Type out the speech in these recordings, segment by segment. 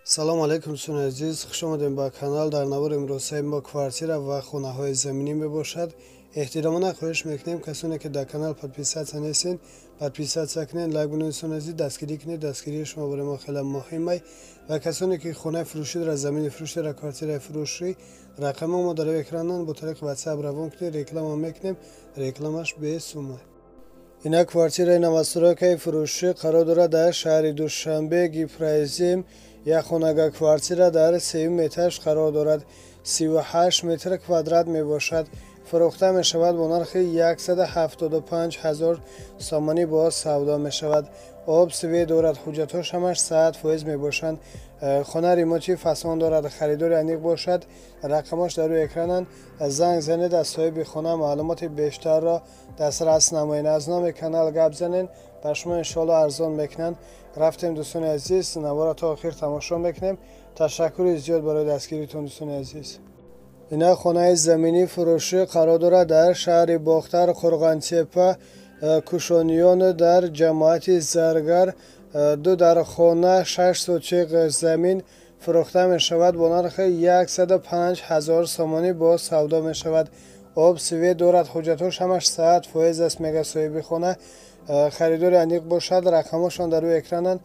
салому алайкум дӯстони азиз, хуш омадем ба канал. дар навори имрӯзҳои мо квартира ва хонаҳои заминӣ мебошад. эҳтиромона хоҳиш мекунем касоне ки дар канал подписатсия нестед, подписатсия кунед, лайк бинависон азиз, дастгирӣ кунед. дастгирии шумо барои мо хеле муҳимай. ва касоне ки хонаи фурӯшӣ дорад, замини фурӯшӣ дорад, квартираи фурӯшӣ, рақами мо дар экранан бо тариқи ватсап равон кунед, реклама мекунем, рекламаш бесума. ина квартираи новостройкаи фурӯшӣ қарор дорад дар шаҳри душанбе, гипрайзим. як хонага квартира дар 3 этаж қарор дорад. 38 метр квадрат мебошад. фурӯхта мешавад бо нархи 175 000 сомонӣ бо савдо мешавад. об свет дорад, ҳуҷҷатҳош ҳамаш 100% мебошанд. хона ремонти фасон дорад. харидори аниқ бошад. рақамош дар рӯи экрананд. занг занед, аз соҳиби хона маълумоти бештарро дастрас намоед. аз номи канал гап занед, ба шумо иншоалло арзон мекунанд. рафтем дӯстони азиз, навора то охир тамошо мекунем. ташаккури зиёд барои дастгиритон дӯстони азиз. ина хонаи заминӣ фурӯшӣ қарор дорад дар шаҳри бохтар, қурғантепа, кушониён, дар ҷамоати заргар. 2 дар хона 6 сотиқ замин фурӯхта мешавад бо нархи 105 000 сомонӣ бо савдо мешавад. об свет дорад, ҳуҷҷатҳош ҳамаш 100% аст, мега соҳиби хона. харидори аниқ бошад. рақамошон дар рӯи экрананд.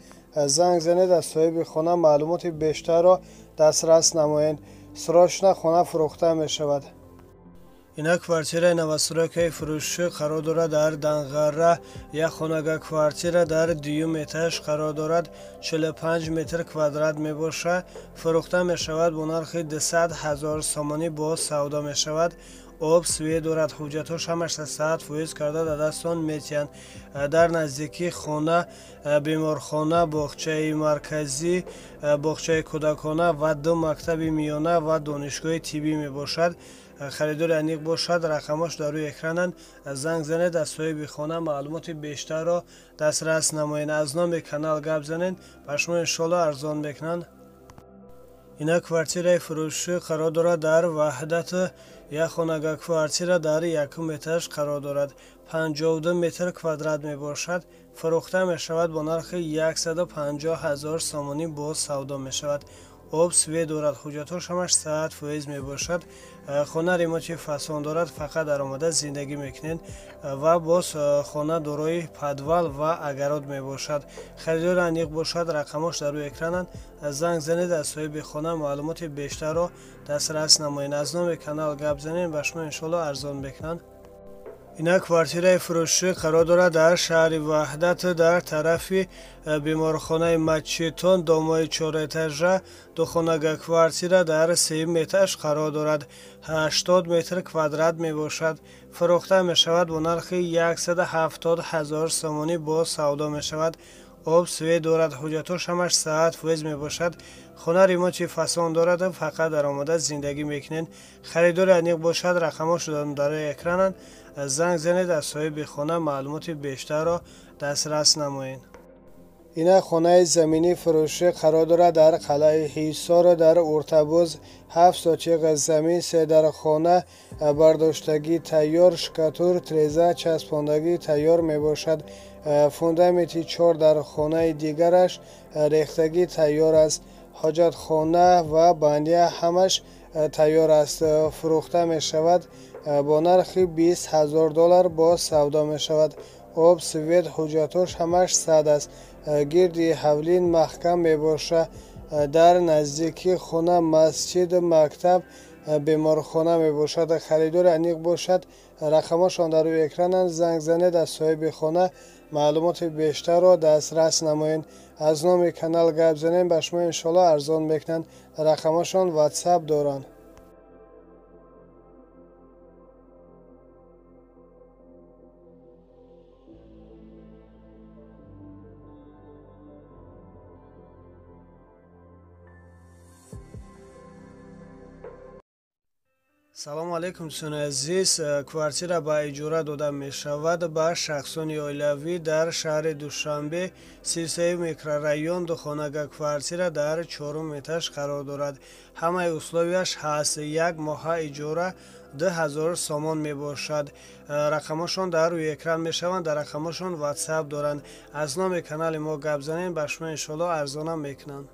занг занед, аз соҳиби хона маълумоти бештарро дастрас намоед. срочно хона фурӯхта мешавад. ина квартираи новостройкаи фурӯшӣ қарор дорад дар данғарра. як хонага квартира дар 2 этаж қарор дорад. 45 метр квадрат мебошад. фурӯхта мешавад бо нархи 200 000 сомонӣ бо савдо мешавад. об свет дорад, ҳуҷҷатҳош ҳамаш 100% карда дар дастон метиҳанд. дар наздикии хона беморхона, боғчаи марказӣ, боғчаи кӯдакона ва 2 мактаби миёна ва донишгоҳи тиббӣ мебошад. харидори аниқ бошад. рақамош дар рӯи экрананд. занг занед, аз соҳиби хона маълумоти бештарро дастрас намоед. аз номи канал гап занед, ба шумо иншоалло арзон мекунанд. ина квартираи фурӯшӣ қарор дорад дар ваҳдат. як хонага квартира дар 1 этаж қарор дорад. 52 метр квадрат мебошад. фурӯхта мешавад бо нархи 150 000 сомонӣ бо савдо мешавад. об свет дорад, ҳуҷҷатҳош ҳамаш 100% мебошад. хона ремонти фасон дорад, фақат даромада зиндагӣ мекунед ва боз хона дорои подвал ва агарод мебошад. харидори аниқ бошад. рақамош дар рӯи экрананд. занг занед, аз соҳиби хона маълумоти бештарро дастрас намоед. аз номи канал гап занед, ба шумо иншоалло арзон мекунанд. ина квартираи фурӯшӣ қарор дорад дар шаҳри ваҳдат, дар тарафи беморхонаи мачетон, домои 4 этажа. 2 хонага квартира дар 3 этаж қарор дорад. 80 метр квадрат мебошад. фурӯхта мешавад бо нархи 170 000 сомонӣ бо савдо мешавад. об свет дорад, ҳуҷҷатҳош ҳамаш 100% мебошад. хона ремонти фасон дорад, фақат даромада зиндагӣ мекунед. харидори аниқ бошад. рақамош дар рӯи экрананд. занг занед, аз соҳиби хона маълумоти бештарро дастрас намоед. ина хонаи заминӣ фурӯшӣ қарор дорад дар қалъаи ҳисор, дар уртабоз. 7 сотиқ замин, 3 дар хона, бардоштагӣ тайёр, шкатур, треза, часпондагӣ тайёр мебошад. фундаменти 4 дар хонаи дигараш рехтагӣ тайёр аст. ҳоҷатхона ва бандия ҳамаш тайёр аст. фурӯхта мешавад бо нархи $20,000 бо савдо мешавад. об свет, ҳуҷҷатҳош ҳамаш 100 аст. гирди ҳавлин маҳкам мебошад. дар наздикии хона масҷид, мактаб, беморхона мебошад. харидори аниқ бошад. рақамошон дар рӯи экрананд. занг занед, аз соҳиби хона маълумоти бештарро дастрас намоед. аз номи канал гап занед, ба шумо иншоалло арзон мекунанд. рақамошон ватсап доранд. салому алайкум дӯстони азиз, квартира ба иҷора дода мешавад ба шахсони оилавӣ дар шаҳри душанбе, 33 микрорайон. 2 хонага квартира дар 4 этаж қарор дорад. ҳамаи условияш ҳаст. 1 моҳа иҷора 2000 сомон мебошад. рақамошон дар рӯи экран мешаванд. дар рақамошон ватсап доранд. аз номи канали мо гап занед, ба шумо иншоалло арзона мекунанд.